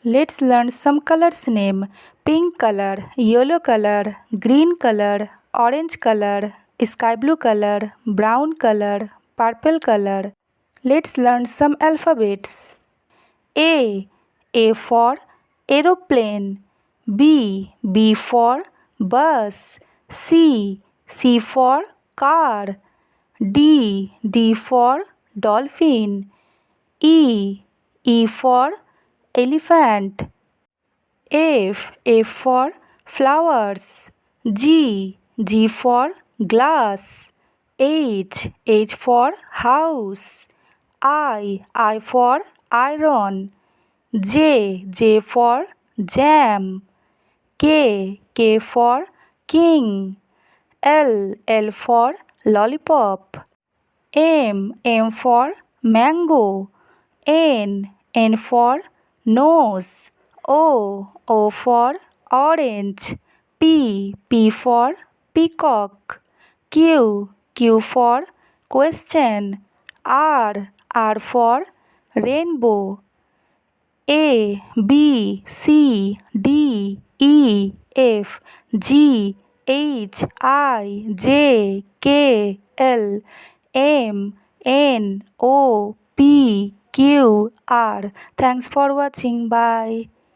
Let's learn some colors name. Pink color, yellow color, green color, orange color, sky blue color, brown color, purple color. Let's learn some alphabets. A. A for aeroplane. B. B for bus. C. C for car. D. D for dolphin. E. E for elephant. F. F for flowers. G. G for glass. H. H for house. I for iron. J. J for jam. K. K for king. L. L for lollipop. M for mango. N for nose. O for orange. P for peacock. Q for question. R for rainbow. A B C D E F G H I J K L M N O P Q R. Thanks for watching. Bye.